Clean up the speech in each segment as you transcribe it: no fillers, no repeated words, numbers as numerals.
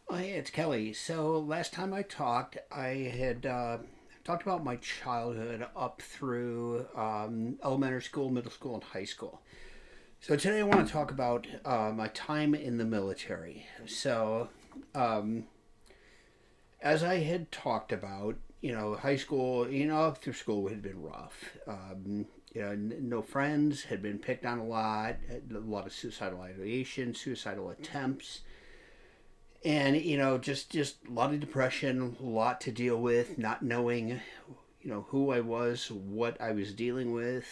Oh, hey, it's Kelly. So last time I talked, I had talked about my childhood up through elementary school, middle school, and high school. So today I want to talk about my time in the military. So, um, as I had talked about, high school, up through school had been rough. No friends, had been picked on a lot, had a lot of suicidal ideation, suicidal attempts, and just a lot of depression, a lot to deal with, not knowing who I was, what I was dealing with.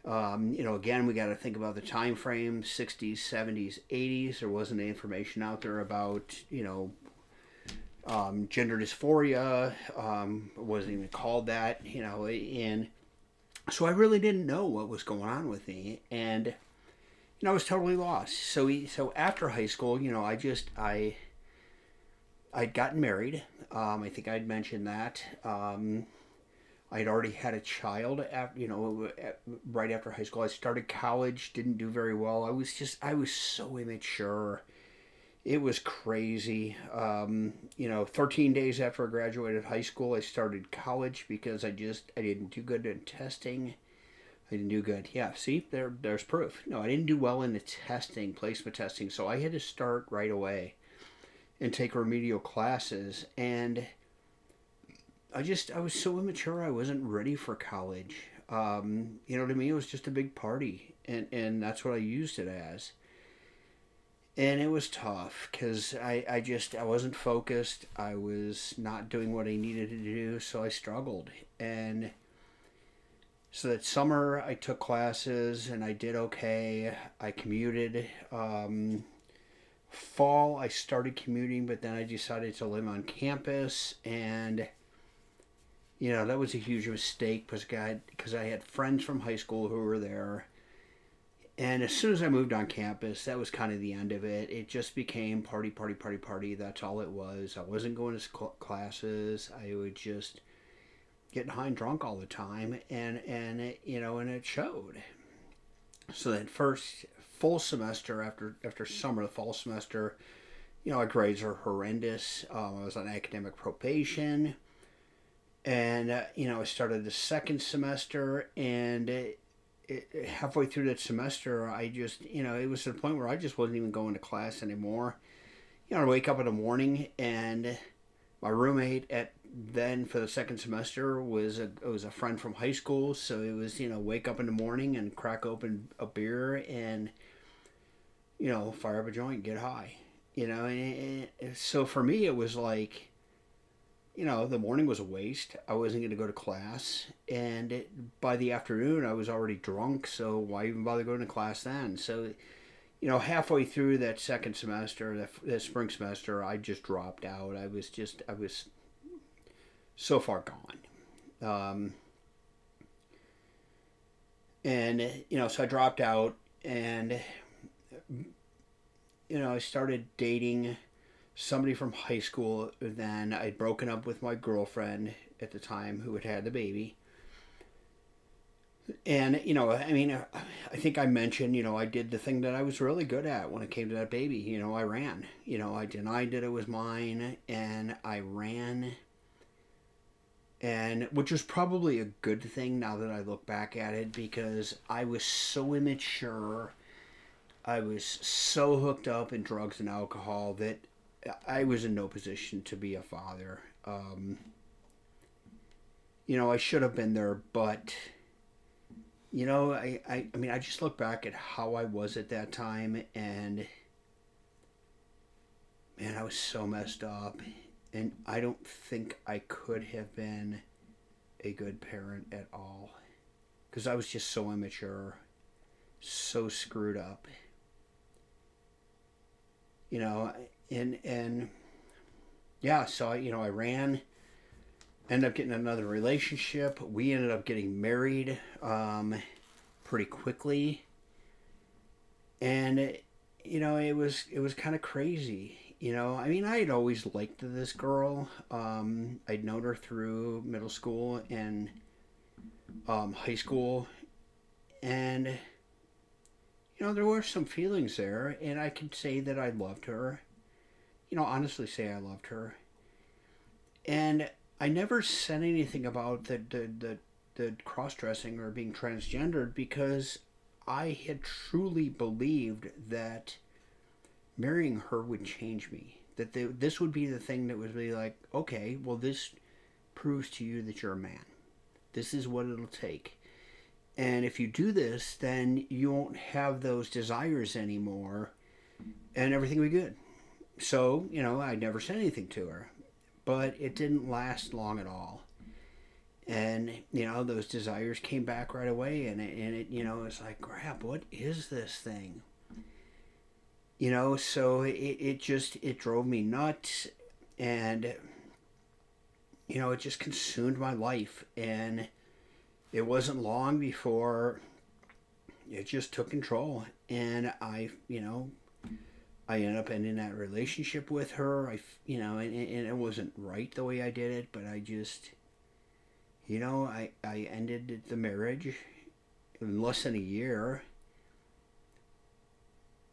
Again, we got to think about the time frame: 60s, 70s, 80s. There wasn't any information out there about gender dysphoria. It wasn't even called that. And so I really didn't know what was going on with me, and I was totally lost. So after high school, I'd gotten married. I think I'd mentioned that. I'd already had a child. Right after high school, I started college. Didn't do very well. I was so immature. It was crazy. 13 days after I graduated high school, I started college because I didn't do good in testing. I didn't do good. Yeah, see, there's proof. No, I didn't do well in the testing, placement testing. So I had to start right away and take remedial classes. And I was so immature. I wasn't ready for college. To me, it was just a big party, and that's what I used it as. And it was tough because I wasn't focused. I was not doing what I needed to do, so I struggled. And so that summer, I took classes and I did okay. I commuted. Fall, I started commuting, but then I decided to live on campus, and that was a huge mistake because I had friends from high school who were there. And as soon as I moved on campus, that was kind of the end of it. It just became party, party, party, party. That's all it was. I wasn't going to classes. I would just get high and drunk all the time, and it showed. So that first full semester after summer, the fall semester, my grades were horrendous. I was on academic probation, and I started the second semester, and halfway through that semester, I just it was to the point where I just wasn't even going to class anymore. I wake up in the morning, and my roommate at then for the second semester was a friend from high school. So it was wake up in the morning and crack open a beer and fire up a joint, get high. So for me it was like the morning was a waste. I wasn't going to go to class, and by the afternoon I was already drunk. So why even bother going to class then? So halfway through that second semester, that spring semester, I just dropped out. I was so far gone. Um, and so I dropped out, and I started dating somebody from high school. Then I'd broken up with my girlfriend at the time who had the baby. And I think I mentioned, I did the thing that I was really good at when it came to that baby. I ran. I denied that it was mine, and I ran, and which was probably a good thing now that I look back at it, because I was so immature. I was so hooked up in drugs and alcohol that I was in no position to be a father. I should have been there, but I just look back at how I was at that time, and man, I was so messed up, and I don't think I could have been a good parent at all because I was just so immature, so screwed up, you know, and yeah, so I ran, ended up getting another relationship. We ended up getting married pretty quickly, and it was kind of crazy. I had always liked this girl. I'd known her through middle school and high school, and there were some feelings there, and I could say that I loved her. honestly say I loved her. And I never said anything about the cross dressing or being transgendered because I had truly believed that marrying her would change me. This would be the thing that would be like, okay, well, this proves to you that you're a man. This is what it'll take. And if you do this, then you won't have those desires anymore and everything will be good. So, I never said anything to her. But it didn't last long at all. And, those desires came back right away. And it it's like, crap, what is this thing? So it drove me nuts. And, it just consumed my life. And it wasn't long before it just took control. And I ended up ending that relationship with her. And it wasn't right the way I did it, but I just, I ended the marriage in less than a year.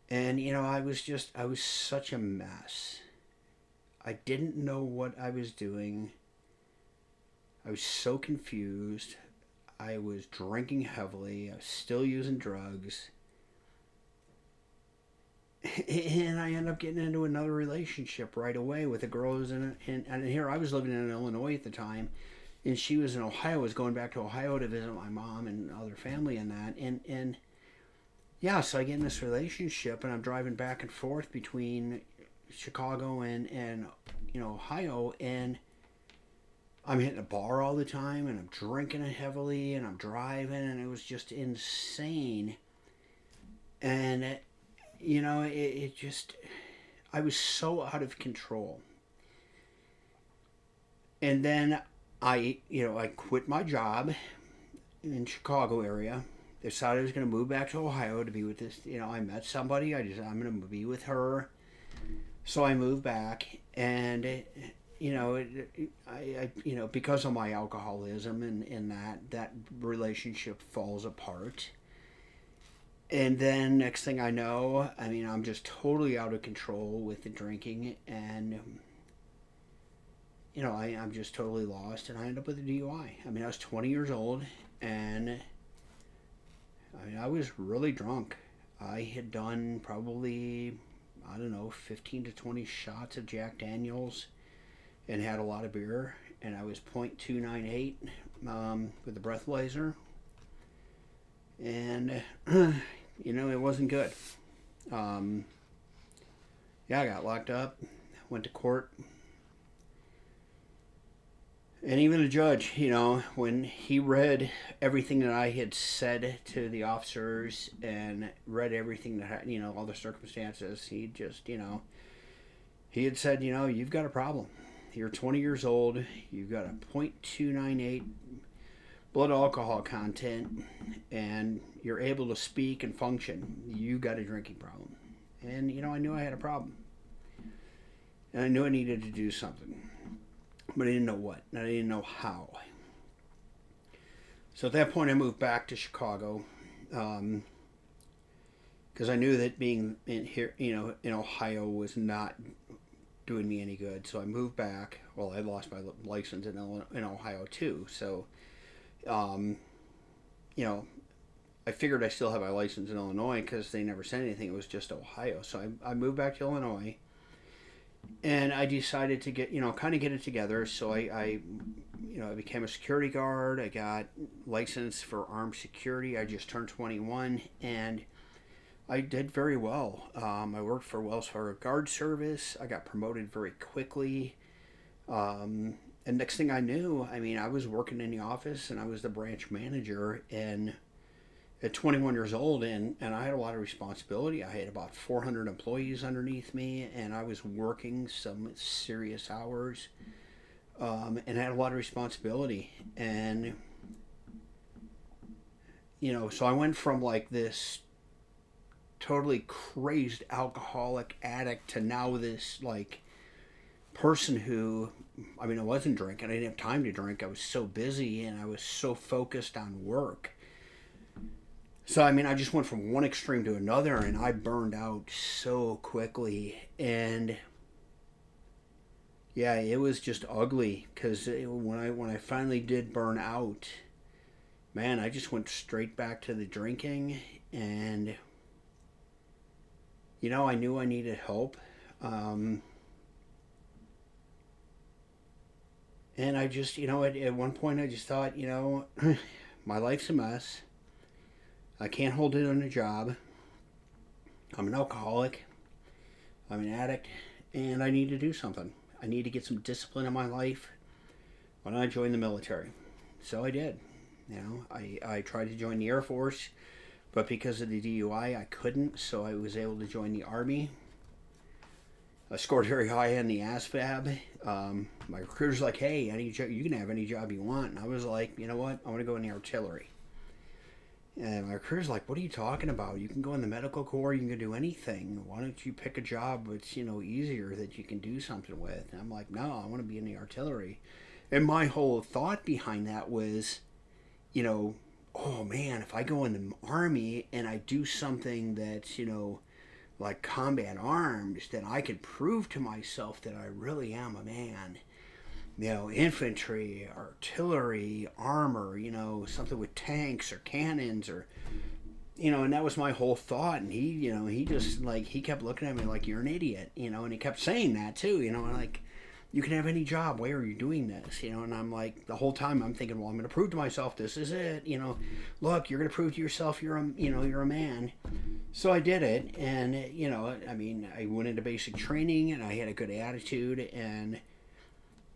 And, I was such a mess. I didn't know what I was doing. I was so confused. I was drinking heavily. I was still using drugs. And I ended up getting into another relationship right away with a girl who was and here I was living in Illinois at the time, and she was in Ohio. I was going back to Ohio to visit my mom and other family and that, and yeah, so I get in this relationship, and I'm driving back and forth between Chicago and Ohio, and I'm hitting a bar all the time, and I'm drinking it heavily, and I'm driving, and it was just insane, and it just, I was so out of control. And then I quit my job in Chicago area. Decided I was going to move back to Ohio to be with this. I met somebody. I'm going to be with her. So I moved back, and because of my alcoholism and that relationship falls apart. And then next thing I know, I'm just totally out of control with the drinking, and I'm just totally lost, and I end up with a DUI. I was 20 years old, and I was really drunk. I had done probably, I don't know, 15 to 20 shots of Jack Daniels, and had a lot of beer, and I was .298 with the breathalyzer, and it wasn't good. I got locked up, went to court, and even the judge, when he read everything that I had said to the officers and read everything that, all the circumstances, he just, he had said, you've got a problem. You're 20 years old, you've got a .298 blood alcohol content, and you're able to speak and function. You got a drinking problem. And, I knew I had a problem. And I knew I needed to do something. But I didn't know what. And I didn't know how. So at that point, I moved back to Chicago. Because I knew that being in here, in Ohio was not doing me any good. So I moved back. Well, I lost my license in Ohio too. So, I figured I still have my license in Illinois because they never said anything. It was just Ohio. So I moved back to Illinois, and I decided to get, kind of get it together. So I became a security guard. I got licensed for armed security. I just turned 21, and I did very well. I worked for Wells Fargo Guard Service. I got promoted very quickly. And next thing I knew, I was working in the office, and I was the branch manager, and at 21 years old, and I had a lot of responsibility. I had about 400 employees underneath me, and I was working some serious hours, and had a lot of responsibility. And, so I went from like this totally crazed alcoholic addict to now this like person who, I wasn't drinking. I didn't have time to drink. I was so busy, and I was so focused on work. So, I just went from one extreme to another, and I burned out so quickly. And, Yeah, it was just ugly because when I finally did burn out, man, I just went straight back to the drinking, and I knew I needed help, um, and I just at one point I just thought, my life's a mess. I can't hold it on a job. I'm an alcoholic. I'm an addict, and I need to do something. I need to get some discipline in my life. Why don't I join the military? So I did. I tried to join the Air Force, but because of the DUI, I couldn't. So I was able to join the Army. I scored very high on the ASVAB. My recruiter's like, "Hey, you can have any job you want." And I was like, "You know what? I want to go in the artillery." And my recruiter's like, "What are you talking about? You can go in the medical corps. You can do anything. Why don't you pick a job that's easier that you can do something with?" And I'm like, "No, I want to be in the artillery." And my whole thought behind that was, oh man, if I go in the army and I do something that's like combat arms, then I could prove to myself that I really am a man. Infantry, artillery, armor, something with tanks or cannons or, and that was my whole thought. And he just like, he kept looking at me like, "You're an idiot," and he kept saying that too, and like, "You can have any job. Why are you doing this?" And I'm like, the whole time I'm thinking, well, I'm going to prove to myself, this is it. Look, you're going to prove to yourself you're a man. So I did it. And, I mean, I went into basic training and I had a good attitude, and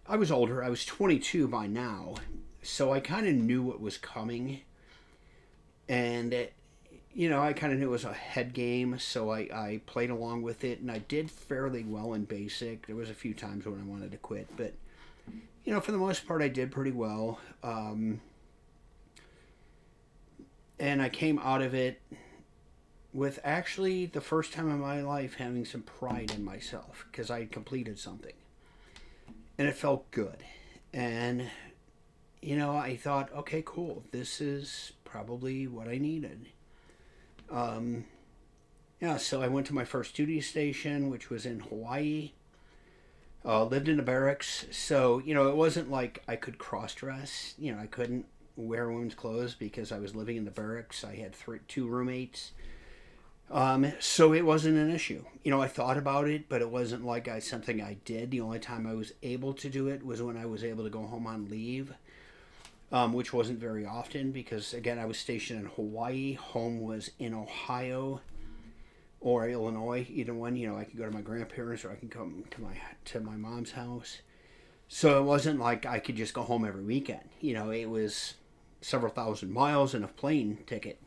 I was older. I was 22 by now. So I kind of knew what was coming. And, I kind of knew it was a head game. So I played along with it, and I did fairly well in basic. There was a few times when I wanted to quit. But, for the most part, I did pretty well. And I came out of it with actually the first time in my life having some pride in myself because I had completed something. And it felt good. And, I thought, okay, cool. This is probably what I needed. Yeah, so I went to my first duty station, which was in Hawaii. Lived in the barracks. So, it wasn't like I could cross dress. I couldn't wear women's clothes because I was living in the barracks. I had two roommates. So it wasn't an issue. I thought about it, but it wasn't like something I did. The only time I was able to do it was when I was able to go home on leave, which wasn't very often because, again, I was stationed in Hawaii. Home was in Ohio or Illinois, either one. I could go to my grandparents or I could come to my mom's house. So it wasn't like I could just go home every weekend. It was several thousand miles and a plane ticket.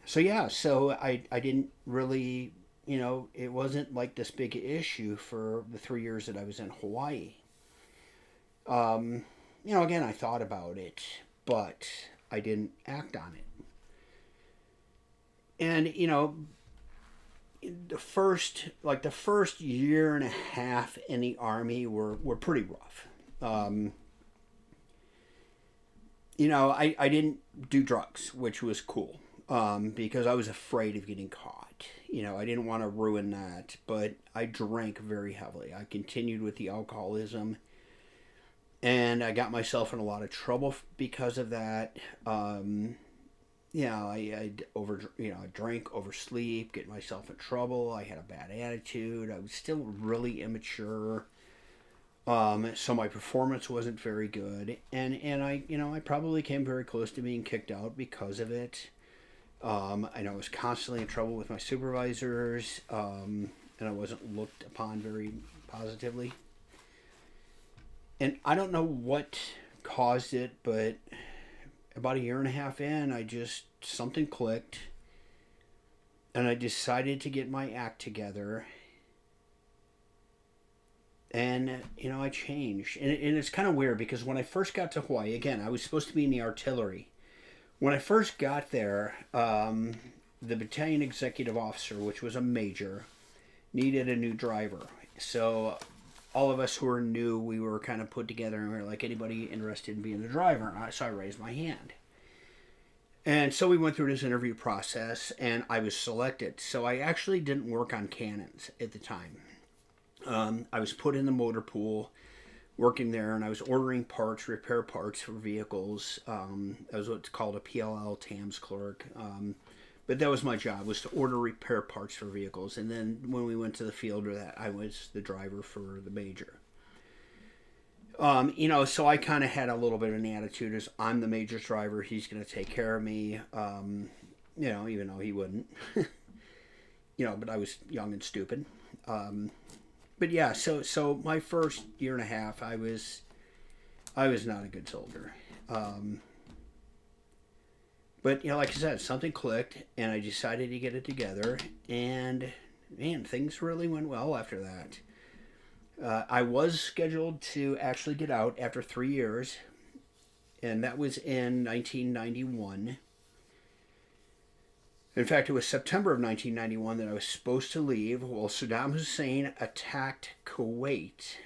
So I didn't really, it wasn't like this big issue for the 3 years that I was in Hawaii. Again, I thought about it, but I didn't act on it. And, the first year and a half in the Army were pretty rough. I didn't do drugs, which was cool. Because I was afraid of getting caught. I didn't want to ruin that, but I drank very heavily. I continued with the alcoholism, and I got myself in a lot of trouble because of that. I drank, oversleep, get myself in trouble. I had a bad attitude. I was still really immature. So my performance wasn't very good, and I probably came very close to being kicked out because of it. I know I was constantly in trouble with my supervisors, and I wasn't looked upon very positively. And I don't know what caused it, but about a year and a half in, something clicked, and I decided to get my act together. And, I changed. And it's kind of weird because when I first got to Hawaii, again, I was supposed to be in the artillery. When I first got there, the battalion executive officer, which was a major, needed a new driver. So all of us who were new, we were kind of put together and we were like, anybody interested in being the driver? So I raised my hand. And so we went through this interview process and I was selected. So I actually didn't work on cannons at the time. I was put in the motor pool working there, and I was ordering parts, repair parts for vehicles. I was what's called a PLL TAMS clerk. But that was my job, was to order repair parts for vehicles. And then when we went to the field or that, I was the driver for the major. So I kind of had a little bit of an attitude as I'm the major's driver. He's going to take care of me. Even though he wouldn't. But I was young and stupid. But yeah, so my first year and a half, I was not a good soldier. But like I said, something clicked, and I decided to get it together, and man, things really went well after that. I was scheduled to actually get out after 3 years, and that was in 1991. In fact, it was September of 1991 that I was supposed to leave. Well, Saddam Hussein attacked Kuwait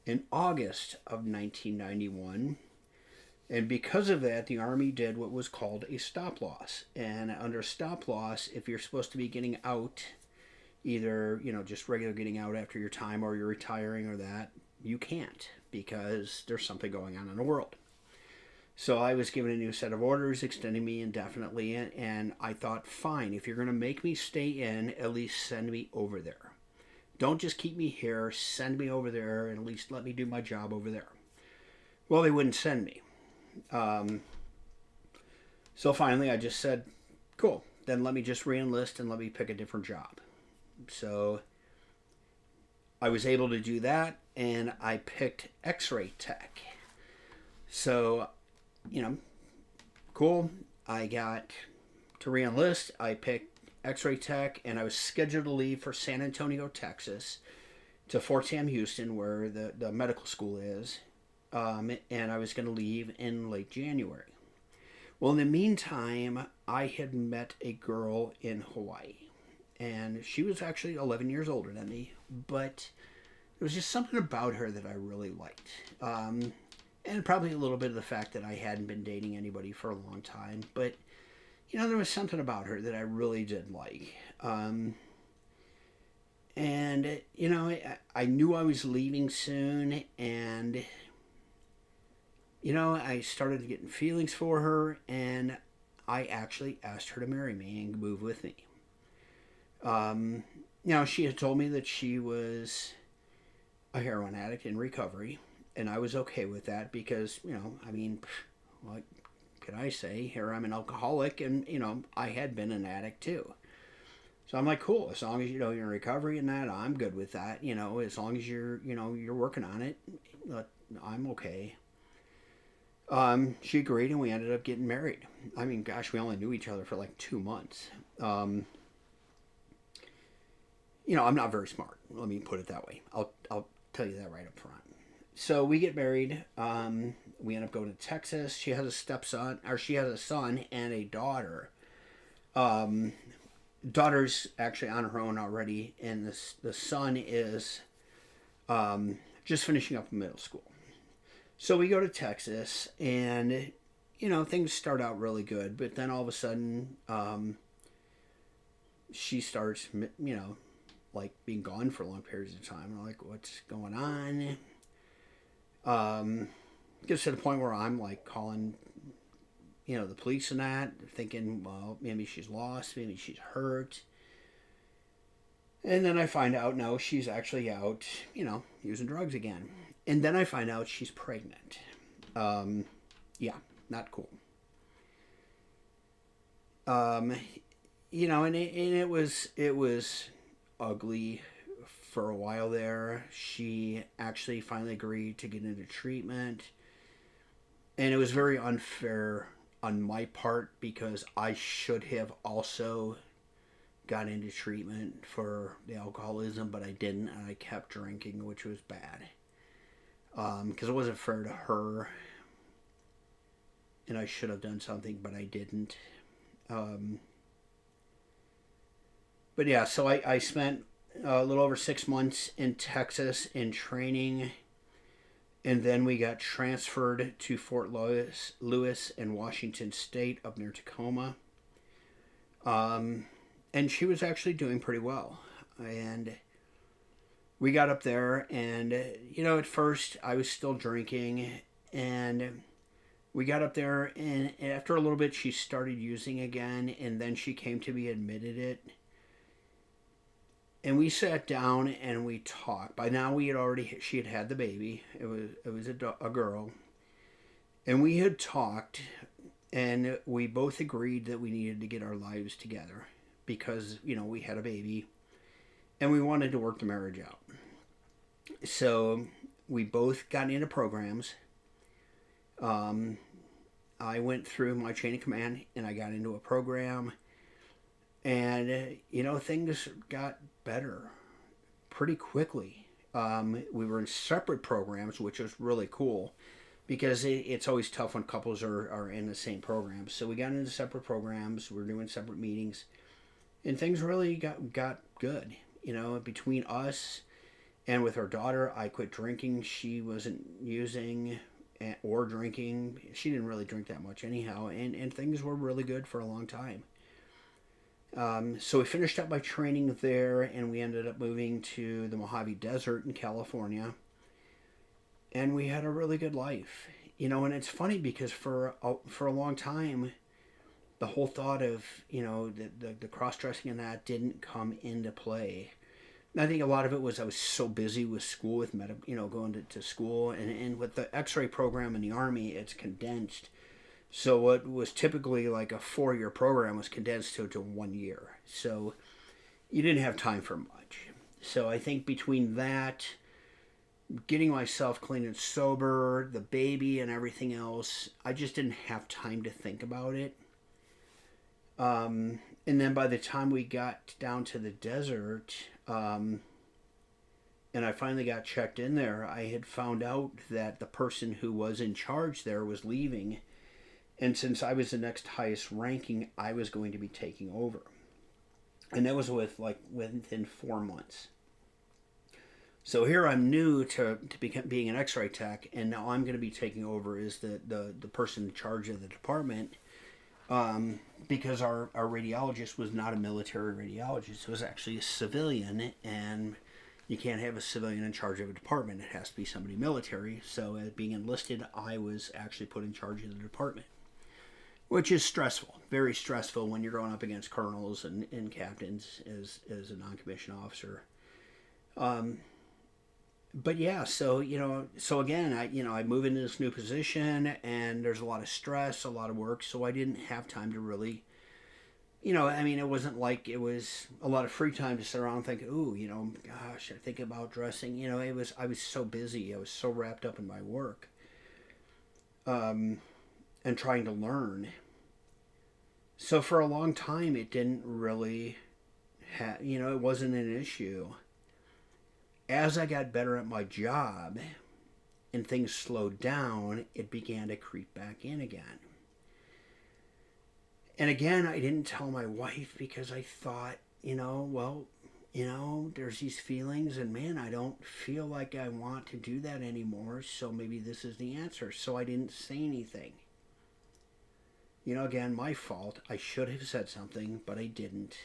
in August of 1991. And because of that, the Army did what was called a stop loss. And under stop loss, if you're supposed to be getting out, either, just regular getting out after your time or you're retiring or that, you can't because there's something going on in the world. So I was given a new set of orders extending me indefinitely, and I thought, fine, if you're going to make me stay in, at least send me over there. Don't just keep me here, send me over there, and at least let me do my job over there. Well, they wouldn't send me. So finally I just said, cool, then let me just re-enlist and let me pick a different job. So I was able to do that, and I picked X-ray tech. So, cool. I got to re-enlist. I picked X-ray tech, and I was scheduled to leave for San Antonio, Texas, to Fort Sam Houston, where the medical school is. And I was going to leave in late January. Well, in the meantime, I had met a girl in Hawaii, and she was actually 11 years older than me, but there was just something about her that I really liked. And probably a little bit of the fact that I hadn't been dating anybody for a long time, but, there was something about her that I really did like. And, I knew I was leaving soon, and I started getting feelings for her, and I actually asked her to marry me and move with me. She had told me that she was a heroin addict in recovery, and I was okay with that because, what could I say? Here I'm an alcoholic, and, I had been an addict too. So I'm like, cool, as long as, you're in recovery and that, I'm good with that. As long as you're working on it, I'm okay. She agreed, and we ended up getting married. We only knew each other for like 2 months. I'm not very smart. Let me put it that way. I'll tell you that right up front. So we get married. We end up going to Texas. She has a son and a daughter. Daughter's actually on her own already, and the son is just finishing up middle school. So we go to Texas, and, things start out really good. But then all of a sudden, she starts, being gone for long periods of time. I'm like, what's going on? Gets to the point where I'm, calling, the police and that, thinking, well, maybe she's lost, maybe she's hurt. And then I find out, no, she's actually out, using drugs again. And then I find out she's pregnant. Yeah, not cool. And it was ugly for a while there. She actually finally agreed to get into treatment. And it was very unfair on my part because I should have also got into treatment for the alcoholism, but I didn't, and I kept drinking, which was bad. Because it wasn't fair to her, and I should have done something, but I didn't. But yeah, so I spent a little over 6 months in Texas in training, and then we got transferred to Fort Lewis in Washington State up near Tacoma. And she was actually doing pretty well. And we got up there, and at first I was still drinking, and we got up there, and after a little bit she started using again, and then she came to me, admitted it, and we sat down and we talked. By now she had had the baby. It was a girl, and we had talked, and we both agreed that we needed to get our lives together because we had a baby, and we wanted to work the marriage out. So we both got into programs. I went through my chain of command and I got into a program, and things got better pretty quickly. We were in separate programs, which was really cool because it's always tough when couples are in the same program. So we got into separate programs, we were doing separate meetings, and things really got good. Between us and with our daughter, I quit drinking. She wasn't using or drinking. She didn't really drink that much anyhow, and things were really good for a long time. So we finished up my training there, and we ended up moving to the Mojave Desert in California, and we had a really good life. And it's funny because for a long time, the whole thought of the cross-dressing and that didn't come into play. I think a lot of it was I was so busy with school, with going to school, and with the X-ray program in the Army, it's condensed. So what was typically like a 4-year program was condensed to 1 year. So you didn't have time for much. So I think between that, getting myself clean and sober, the baby, and everything else, I just didn't have time to think about it. And then by the time we got down to the desert, and I finally got checked in there, I had found out that the person who was in charge there was leaving. And since I was the next highest ranking, I was going to be taking over. And that was within 4 months. So here I'm new to being an X-ray tech, and now I'm going to be taking over as the person in charge of the department. Because our radiologist was not a military radiologist. It was actually a civilian, and you can't have a civilian in charge of a department. It has to be somebody military. So being enlisted, I was actually put in charge of the department, which is stressful, very stressful when you're going up against colonels and captains as a non-commissioned officer. But yeah, so again, I move into this new position, and there's a lot of stress, a lot of work, so I didn't have time to really, it wasn't like it was a lot of free time to sit around and think, ooh, gosh, I think about dressing. I was so busy, I was so wrapped up in my work, and trying to learn. So for a long time, it didn't really it wasn't an issue. As I got better at my job and things slowed down, it began to creep back in again. And again, I didn't tell my wife because I thought, there's these feelings, and man, I don't feel like I want to do that anymore, so maybe this is the answer. So I didn't say anything. Again, my fault. I should have said something, but I didn't.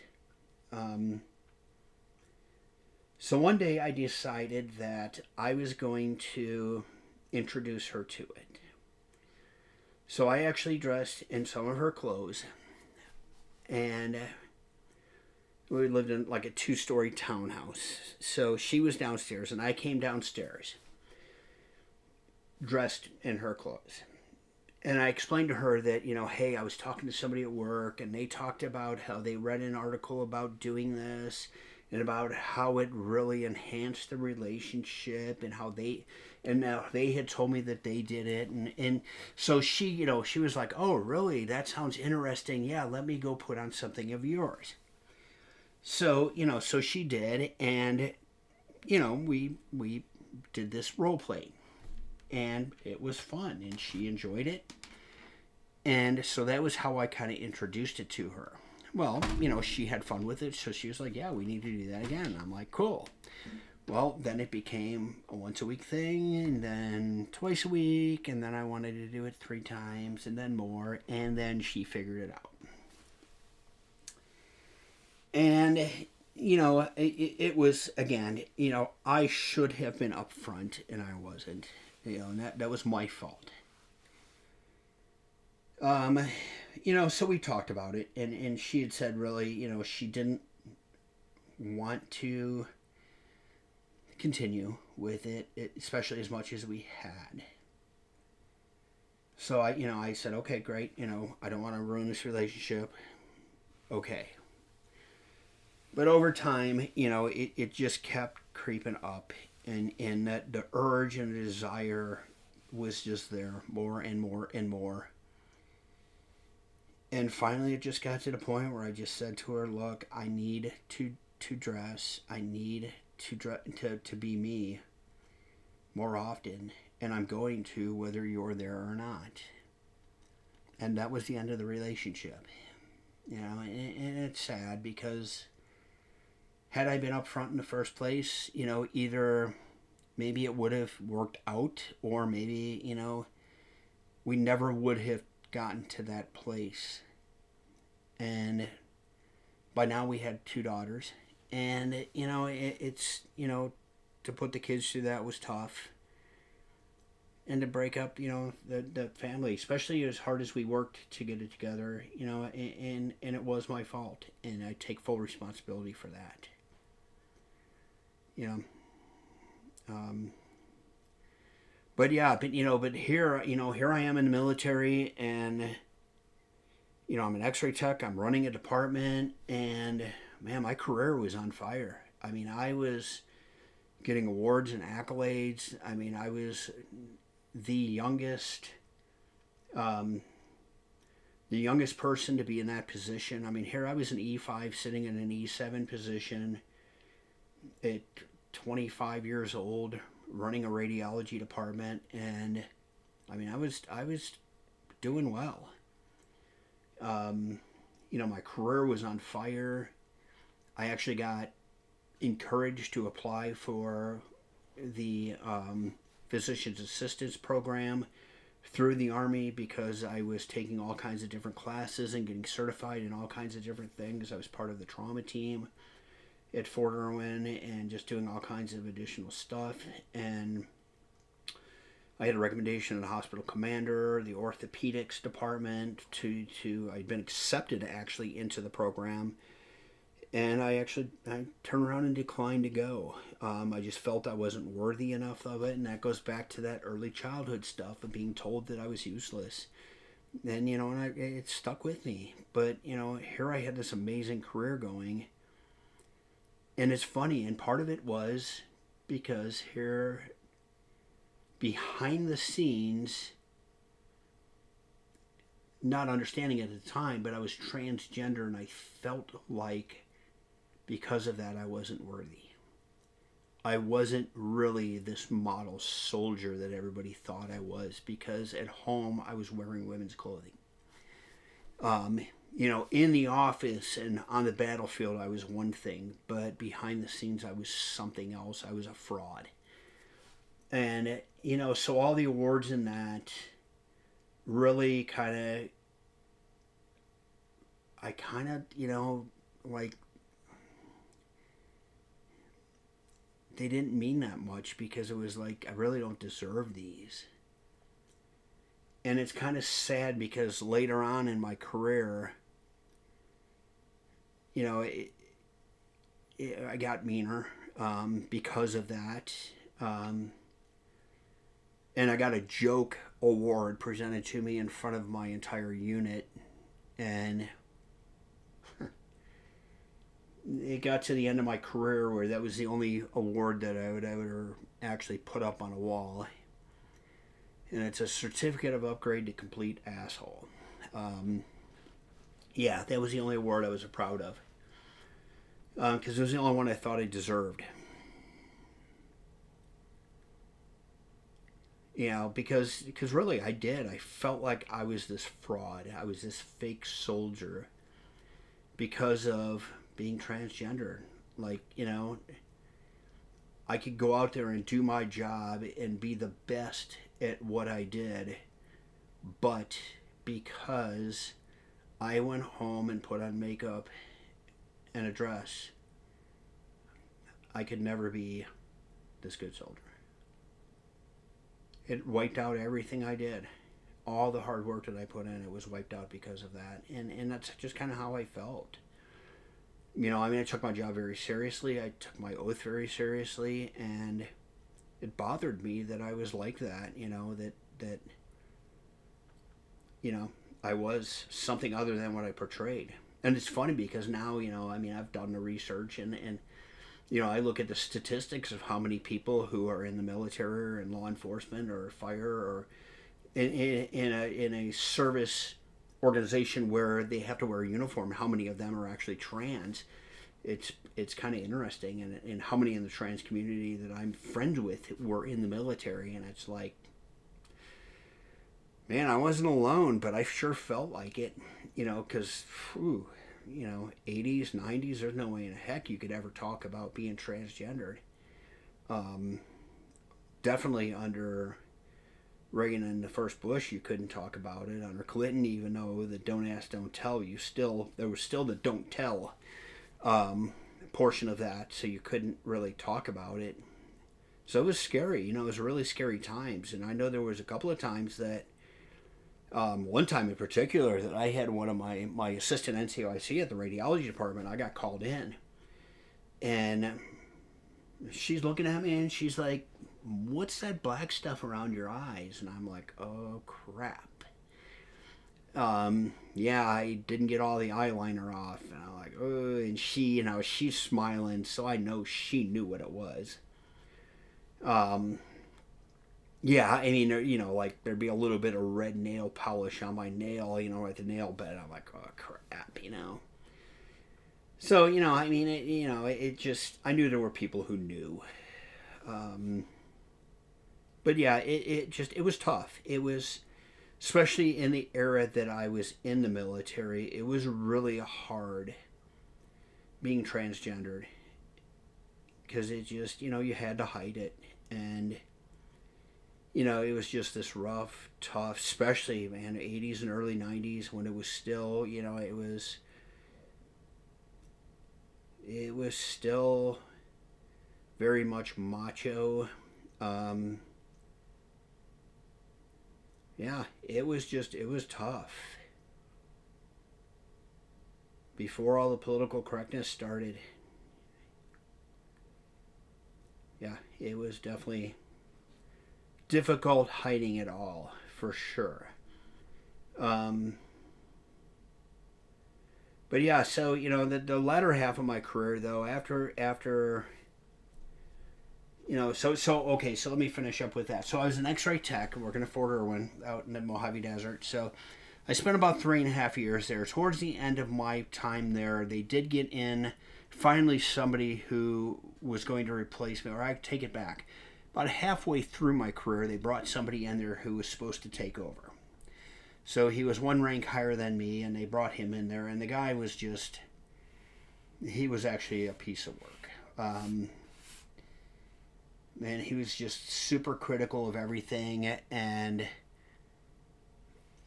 So one day I decided that I was going to introduce her to it. So I actually dressed in some of her clothes, and we lived in like a 2-story townhouse. So she was downstairs, and I came downstairs dressed in her clothes. And I explained to her that, hey, I was talking to somebody at work, and they talked about how they read an article about doing this, and about how it really enhanced the relationship, and how they had told me that they did it, and so she was like, oh really, that sounds interesting, yeah, let me go put on something of yours. So so she did, and we did this role play, and it was fun, and she enjoyed it, and so that was how I kind of introduced it to her. Well, she had fun with it, so she was like, yeah, we need to do that again. I'm like, cool. Well, then it became a once-a-week thing, and then twice a week, and then I wanted to do it 3 times, and then more, and then she figured it out. And, it was, again, I should have been upfront and I wasn't. And that was my fault. Um, so we talked about it, and she had said really, she didn't want to continue with it, especially as much as we had. So I said, okay, great. I don't want to ruin this relationship. Okay. But over time, it just kept creeping up, and that the urge and the desire was just there more and more and more. And finally, it just got to the point where I just said to her, "Look, I need to dress. I need to be me more often, and I'm going to whether you're there or not." And that was the end of the relationship. And it's sad because had I been upfront in the first place, either maybe it would have worked out, or maybe we never would have gotten to that place. And by now we had two daughters, and it's to put the kids through that was tough, and to break up the family, especially as hard as we worked to get it together, and it was my fault, and I take full responsibility for that. you know um, but yeah, but here, here I am in the military, and I'm an x-ray tech. I'm running a department, and man, my career was on fire. I mean, I was getting awards and accolades. I mean, I was the youngest um, the youngest person to be in that position. I mean, here I was an E5 sitting in an E7 position at 25 years old, running a radiology department, and I mean, I was doing well. My career was on fire. I actually got encouraged to apply for the physician's assistance program through the Army because I was taking all kinds of different classes and getting certified in all kinds of different things. I was part of the trauma team at Fort Irwin and just doing all kinds of additional stuff. And I had a recommendation of the hospital commander, the orthopedics department, to I'd been accepted actually into the program, and I turned around and declined to go. I just felt I wasn't worthy enough of it, and that goes back to that early childhood stuff of being told that I was useless. And it stuck with me. But here I had this amazing career going, and it's funny, and part of it was because here behind the scenes, not understanding it at the time, but I was transgender, and I felt like because of that I wasn't worthy. I wasn't really this model soldier that everybody thought I was, because at home I was wearing women's clothing. In the office and on the battlefield I was one thing, but behind the scenes I was something else. I was a fraud. And so all the awards in that really like, they didn't mean that much, because it was like, I really don't deserve these. And it's kind of sad because later on in my career, I got meaner because of that. And I got a joke award presented to me in front of my entire unit, and it got to the end of my career where that was the only award that I would ever actually put up on a wall, and it's a certificate of upgrade to complete asshole. Yeah, that was the only award I was proud of, because it was the only one I thought I deserved. Because really I did. I felt like I was this fraud. I was this fake soldier because of being transgender. Like, I could go out there and do my job and be the best at what I did, but because I went home and put on makeup and a dress, I could never be this good soldier. It wiped out everything I did. All the hard work that I put in, it was wiped out because of that. And that's just kind of how I felt. I took my job very seriously. I took my oath very seriously. And it bothered me that I was like that, that I was something other than what I portrayed. And it's funny because now, I've done the research and I look at the statistics of how many people who are in the military or in law enforcement or fire or in a service organization where they have to wear a uniform, how many of them are actually trans. It's kind of interesting, and how many in the trans community that I'm friends with were in the military, and it's like, man, I wasn't alone, but I sure felt like it, because, 80s, 90s, there's no way in heck you could ever talk about being transgendered. Definitely under Reagan and the first Bush, you couldn't talk about it. Under Clinton, even though the don't ask, don't tell, there was still the don't tell portion of that, so you couldn't really talk about it. So it was scary, it was really scary times. And I know there was a couple of times that, one time in particular, that I had one of my assistant NCOIC at the radiology department, I got called in. And she's looking at me and she's like, "What's that black stuff around your eyes?" And I'm like, "Oh, crap. Yeah, I didn't get all the eyeliner off." And I'm like, "Oh," and she, she's smiling, so I know she knew what it was. Yeah, like there'd be a little bit of red nail polish on my nail, at the nail bed. I'm like, "Oh, crap," So, it just, I knew there were people who knew. But yeah, it was tough. It was, especially in the era that I was in the military, it was really hard being transgendered. Because it just, you had to hide it. And, it was just this rough, tough, especially, man, 80s and early 90s when it was still, it was still very much macho. Yeah, it was tough. Before all the political correctness started. Yeah, it was definitely difficult hiding it all, for sure. But yeah, so, the latter half of my career, though, after okay, so let me finish up with that. So I was an X-ray tech working at Fort Irwin out in the Mojave Desert. So I spent about 3.5 years there. Towards the end of my time there, they did get in finally somebody who was going to replace me, or I take it back. About halfway through my career, they brought somebody in there who was supposed to take over. So he was one rank higher than me, and they brought him in there, and the guy was he was actually a piece of work. Man, he was just super critical of everything, and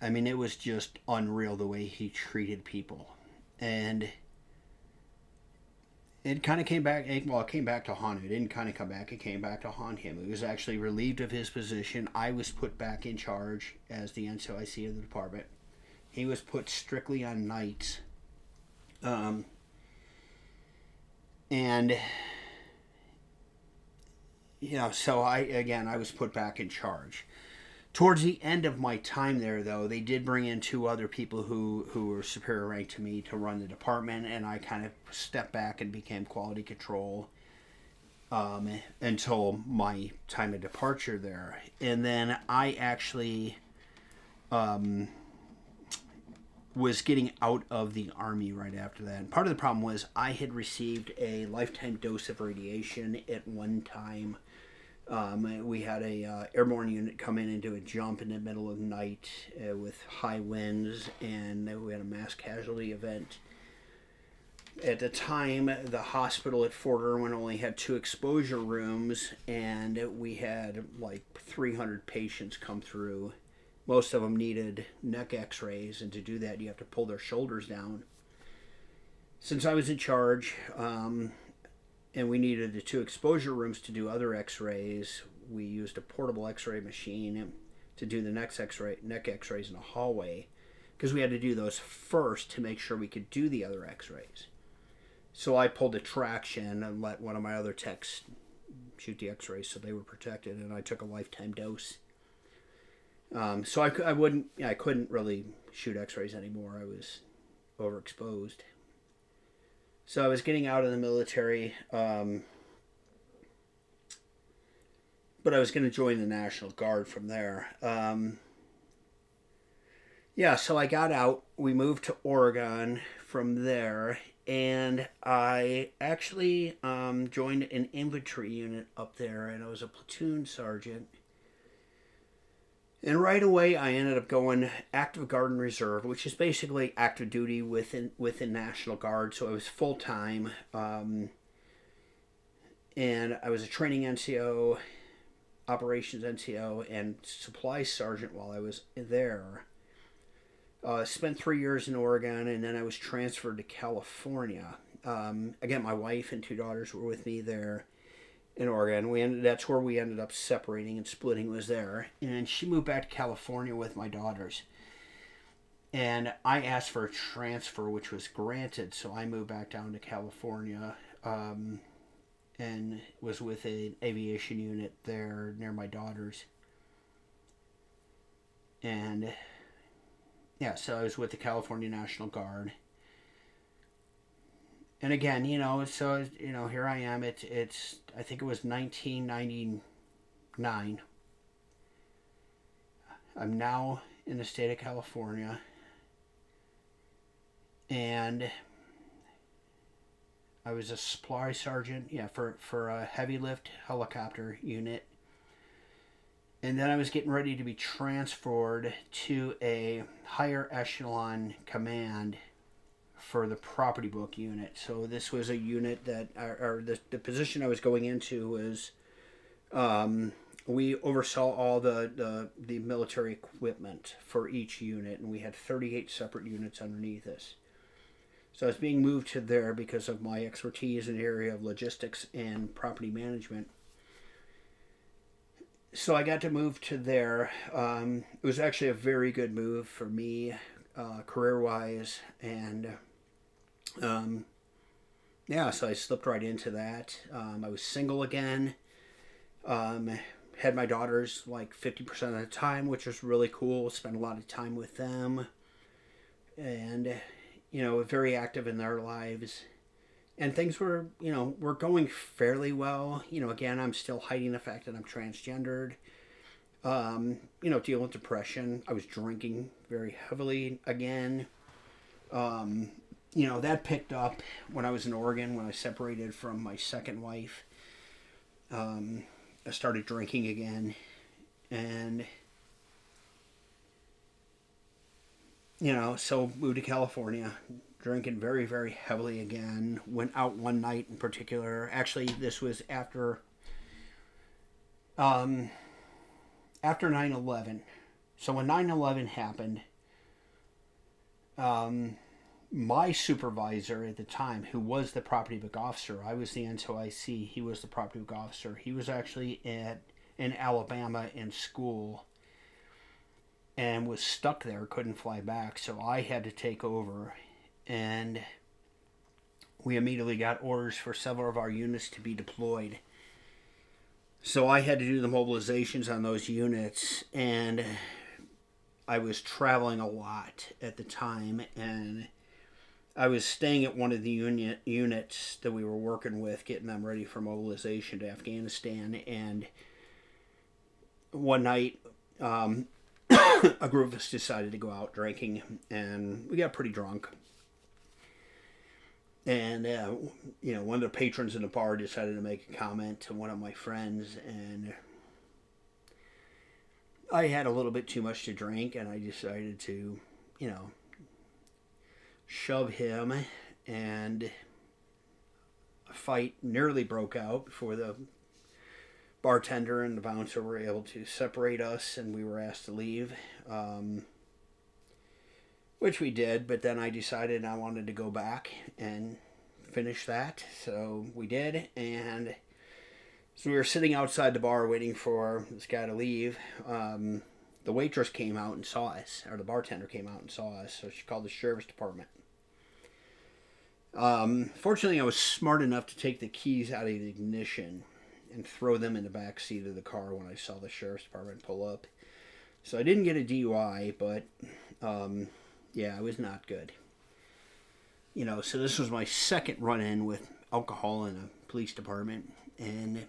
it was just unreal the way he treated people. And it kind of came back, well, it came back to haunt him. It didn't kind of come back, it came back to haunt him. He was actually relieved of his position. I was put back in charge as the NCOIC of the department. He was put strictly on nights. So I was put back in charge. Towards the end of my time there, though, they did bring in 2 other people who were superior ranked to me to run the department, and I kind of stepped back and became quality control until my time of departure there. And then I actually was getting out of the Army right after that. And part of the problem was I had received a lifetime dose of radiation at one time. We had a airborne unit come in and do a jump in the middle of the night with high winds, and we had a mass casualty event. At the time, the hospital at Fort Irwin only had 2 exposure rooms, and we had like 300 patients come through. Most of them needed neck x-rays, and to do that you have to pull their shoulders down. Since I was in charge, and we needed the 2 exposure rooms to do other x-rays. We used a portable x-ray machine to do the neck x-rays in a hallway, because we had to do those first to make sure we could do the other x-rays. So I pulled a traction and let one of my other techs shoot the x-rays so they were protected, and I took a lifetime dose. So I couldn't really shoot x-rays anymore. I was overexposed. So I was getting out of the military, but I was going to join the National Guard from there. So I got out. We moved to Oregon from there, and I actually joined an infantry unit up there, and I was a platoon sergeant. And right away, I ended up going active guard and reserve, which is basically active duty within National Guard. So I was full time, and I was a training NCO, operations NCO, and supply sergeant while I was there. Spent 3 years in Oregon, and then I was transferred to California. Again, my wife and 2 daughters were with me there in Oregon. That's where we ended up separating and splitting, was there. And she moved back to California with my daughters. And I asked for a transfer, which was granted, so I moved back down to California, and was with an aviation unit there near my daughters. And so I was with the California National Guard. And again, here I am. It's I think it was 1999. I'm now in the state of California, and I was a supply sergeant, for a heavy lift helicopter unit. And then I was getting ready to be transferred to a higher echelon command for the property book unit. So this was a unit that, or the position I was going into was, we oversaw all the military equipment for each unit, and we had 38 separate units underneath us. So I was being moved to there because of my expertise in the area of logistics and property management. So I got to move to there. It was actually a very good move for me, career-wise, and so I slipped right into that. I was single again. Had my daughters like 50% of the time, which was really cool. Spent a lot of time with them, and very active in their lives. And things were going fairly well. Again, I'm still hiding the fact that I'm transgendered. Dealing with depression. I was drinking very heavily again. That picked up when I was in Oregon, when I separated from my second wife. I started drinking again. And, so moved to California. Drinking very, very heavily again. Went out one night in particular. Actually, this was after 9/11. So when 9/11 happened, my supervisor at the time, who was the property book officer, I was the NCOIC, he was the property book officer. He was actually in Alabama in school and was stuck there, couldn't fly back. So I had to take over. And we immediately got orders for several of our units to be deployed. So I had to do the mobilizations on those units, and I was traveling a lot at the time, and I was staying at one of the units that we were working with, getting them ready for mobilization to Afghanistan. And one night, a group of us decided to go out drinking, and we got pretty drunk. And, one of the patrons in the bar decided to make a comment to one of my friends, and I had a little bit too much to drink, and I decided to, shove him, and a fight nearly broke out before the bartender and the bouncer were able to separate us, and we were asked to leave. Which we did, but then I decided I wanted to go back and finish that. So we did, and so we were sitting outside the bar waiting for this guy to leave. The waitress came out and saw us, or the bartender came out and saw us, so she called the sheriff's department. Fortunately, I was smart enough to take the keys out of the ignition and throw them in the back seat of the car when I saw the sheriff's department pull up. So I didn't get a DUI, but yeah, it was not good. So this was my second run-in with alcohol in a police department, and,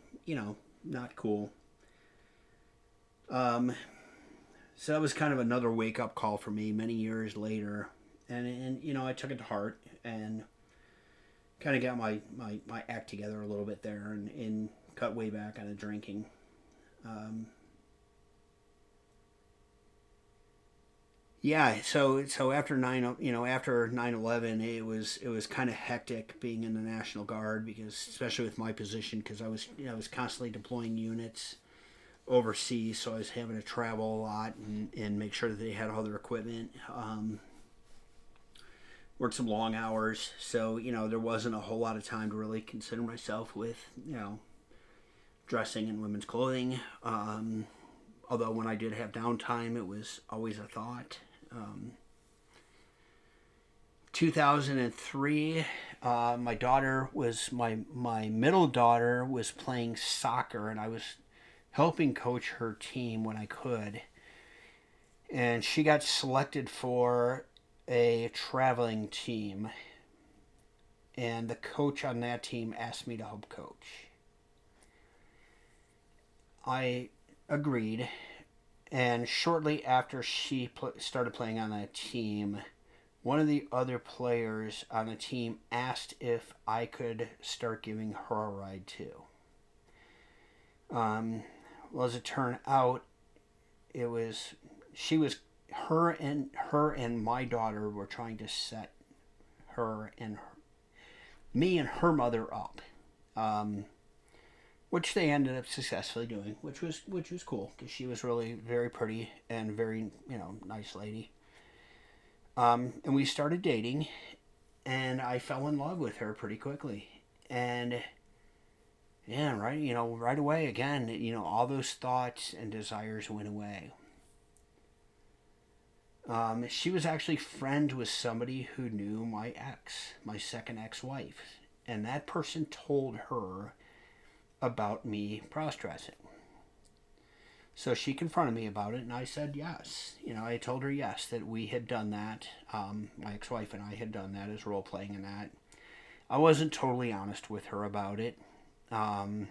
not cool. So that was kind of another wake-up call for me many years later, and I took it to heart, and kind of got my act together a little bit there, and cut way back on the drinking. Yeah, so after after 9/11, it was kind of hectic being in the National Guard, because especially with my position, because I was constantly deploying units overseas, so I was having to travel a lot and make sure that they had all their equipment. Worked some long hours, so there wasn't a whole lot of time to really consider myself with dressing in women's clothing. Although when I did have downtime, it was always a thought. 2003, my middle daughter was playing soccer, and I was helping coach her team when I could, and she got selected for a traveling team, and the coach on that team asked me to help coach. I agreed, and shortly after she started playing on that team, one of the other players on the team asked if I could start giving her a ride too. Well, as it turned out, her and my daughter were trying to set me and her mother up, which they ended up successfully doing, which was cool, because she was really very pretty and very nice lady. And we started dating, and I fell in love with her pretty quickly, and yeah, right away again, all those thoughts and desires went away. She was actually friends with somebody who knew my second ex-wife, and that person told her about me cross-dressing. So she confronted me about it, and I said yes. I told her yes, that we had done that. My ex-wife and I had done that as role-playing in that. I wasn't totally honest with her about it. And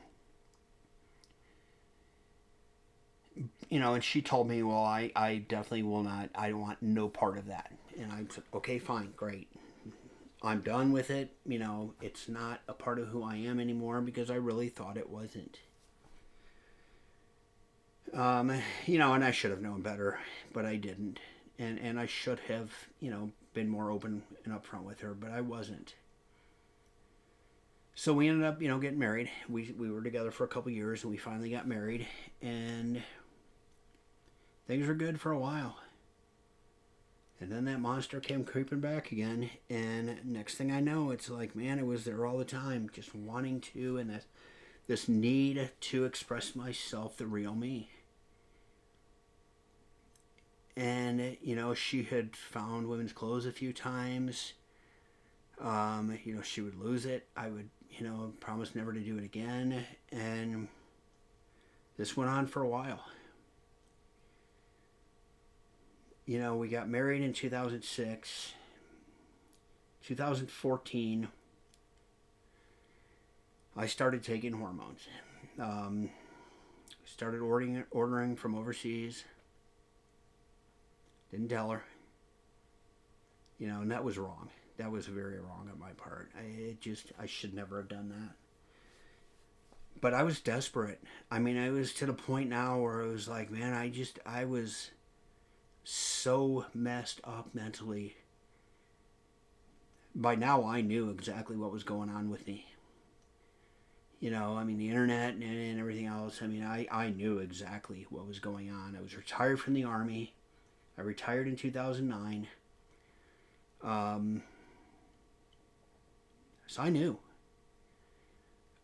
she told me, well, I definitely will not, I want no part of that. And I said, okay, fine, great. I'm done with it. It's not a part of who I am anymore, because I really thought it wasn't. And I should have known better, but I didn't. And I should have, been more open and upfront with her, but I wasn't. So we ended up, getting married. We were together for a couple years, and we finally got married, and things were good for a while. And then that monster came creeping back again, and next thing I know, it's like, man, it was there all the time, just wanting to, and this need to express myself, the real me. And, she had found women's clothes a few times. She would lose it. I would, promise never to do it again. And this went on for a while. We got married in 2006. 2014, I started taking hormones. Started ordering from overseas. Didn't tell her. And that was wrong. That was very wrong on my part. I should never have done that. But I was desperate. I was to the point now where I was like, man, I was so messed up mentally. By now I knew exactly what was going on with me. The internet and everything else. I knew exactly what was going on. I was retired from the Army. I retired in 2009. So I knew.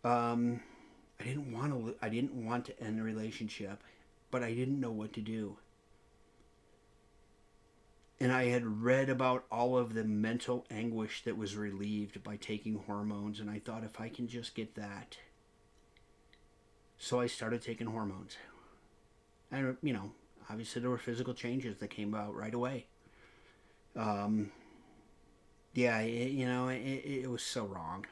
I didn't want to. I didn't want to end the relationship, but I didn't know what to do. And I had read about all of the mental anguish that was relieved by taking hormones, and I thought if I can just get that. So I started taking hormones. And, obviously there were physical changes that came about right away. Yeah, it was so wrong.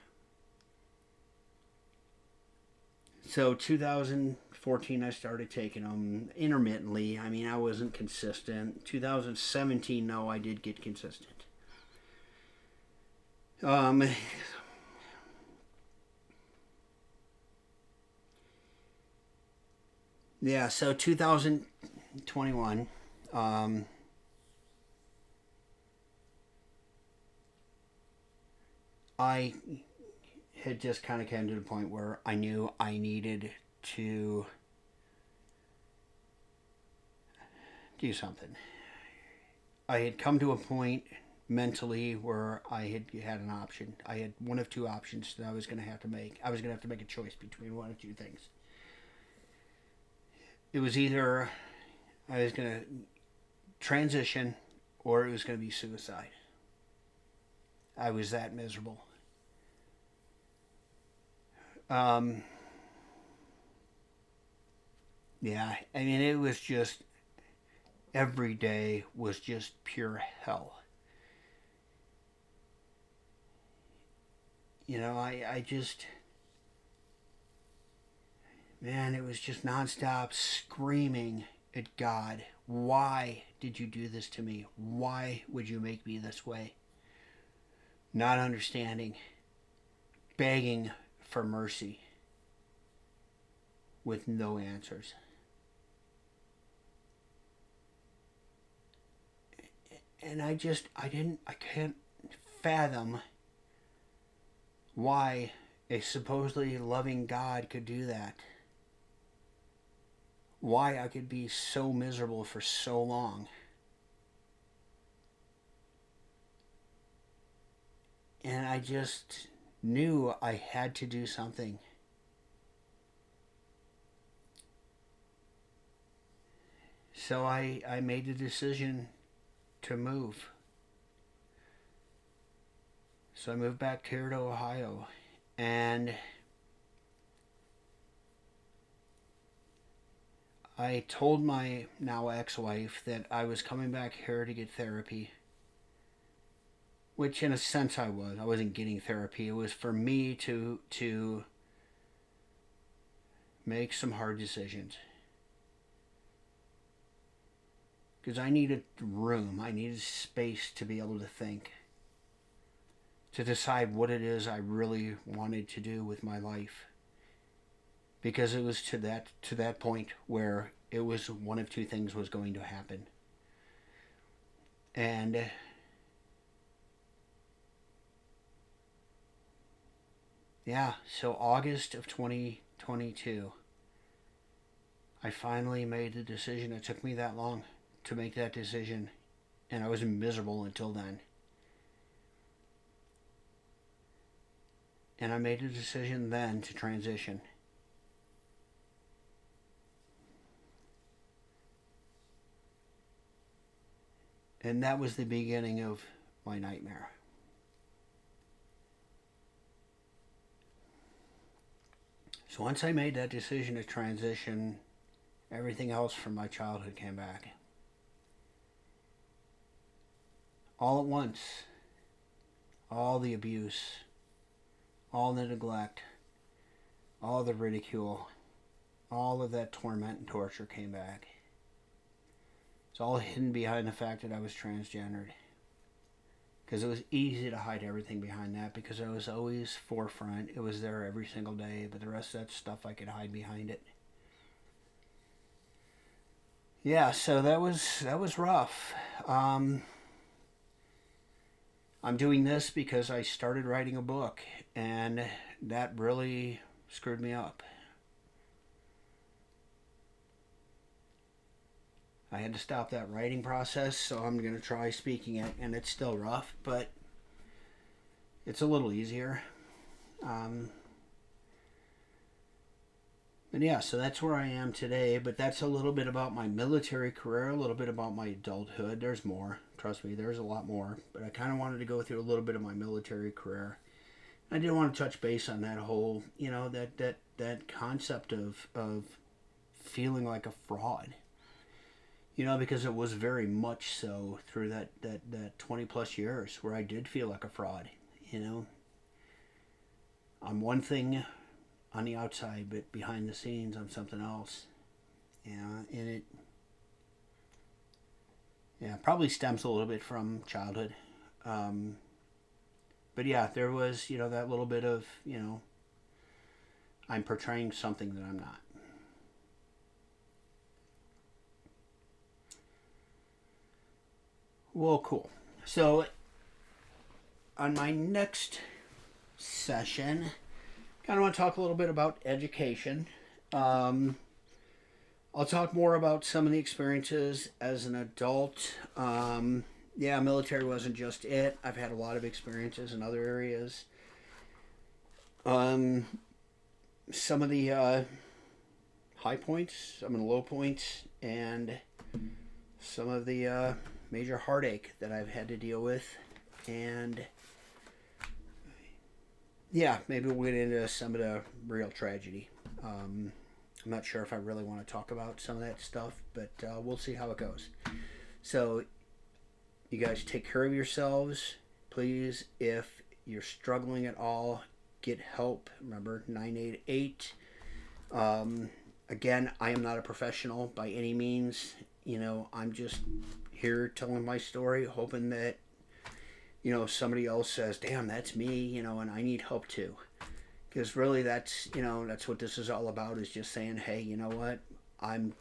So 2014, I started taking them intermittently. I mean, I wasn't consistent. 2017, no, I did get consistent. Yeah, so 2021, I had just kind of came to the point where I knew I needed to do something. I had come to a point mentally where I had an option. I had one of two options that I was going to have to make. I was going to have to make a choice between one of two things. It was either I was going to transition or it was going to be suicide. I was that miserable. Yeah, I mean, it was just, every day was just pure hell. I just, man, it was just nonstop screaming at God. Why did you do this to me? Why would you make me this way? Not understanding, begging for mercy with no answers. And I can't fathom why a supposedly loving God could do that. Why I could be so miserable for so long. And I just knew I had to do something. So I made the decision to move. So I moved back here to Ohio, and I told my now ex-wife that I was coming back here to get therapy, which in a sense I was. I wasn't getting therapy. It was for me to make some hard decisions. Because I needed room. I needed space to be able to think. To decide what it is I really wanted to do with my life. Because it was to that point where it was one of two things was going to happen. And yeah, so August of 2022, I finally made the decision. It took me that long to make that decision, and I was miserable until then. And I made a decision then to transition. And that was the beginning of my nightmare. So once I made that decision to transition, everything else from my childhood came back. All at once. All the abuse, all the neglect, all the ridicule, all of that torment and torture came back. It's all hidden behind the fact that I was transgendered. Because it was easy to hide everything behind that, because I was always forefront. It was there every single day, but the rest of that stuff I could hide behind it. Yeah, so that was rough. I'm doing this because I started writing a book, and that really screwed me up. I had to stop that writing process, so I'm going to try speaking it, and it's still rough, but it's a little easier. And yeah, so that's where I am today. But that's a little bit about my military career, a little bit about my adulthood. There's more. Trust me, there's a lot more. But I kind of wanted to go through a little bit of my military career. I did want to touch base on that whole, that concept of feeling like a fraud. Because it was very much so through that 20 plus years where I did feel like a fraud. You know, I'm one thing on the outside, but behind the scenes, I'm something else. And it, probably stems a little bit from childhood. Um, but yeah, there was, that little bit of, I'm portraying something that I'm not. Well, cool. So, on my next session, kind of want to talk a little bit about education. Um, I'll talk more about some of the experiences as an adult. Yeah, military wasn't just it. I've had a lot of experiences in other areas. Um, some of the high points, some of the low points, and some of the major heartache that I've had to deal with. And yeah, maybe we'll get into some of the real tragedy. I'm not sure if I really want to talk about some of that stuff, but we'll see how it goes. So, you guys take care of yourselves. Please, if you're struggling at all, get help. Remember, 988. Again, I am not a professional by any means. I'm just here telling my story, hoping that, somebody else says, damn, that's me, and I need help too. Because really that's what this is all about, is just saying, hey, you know what? I'm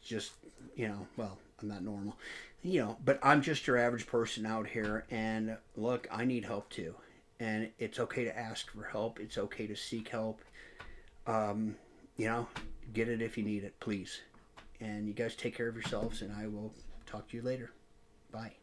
just, well, I'm not normal, but I'm just your average person out here. And look, I need help too. And it's okay to ask for help. It's okay to seek help. Um, you know, get it if you need it, please. And you guys take care of yourselves, and I will talk to you later. Bye.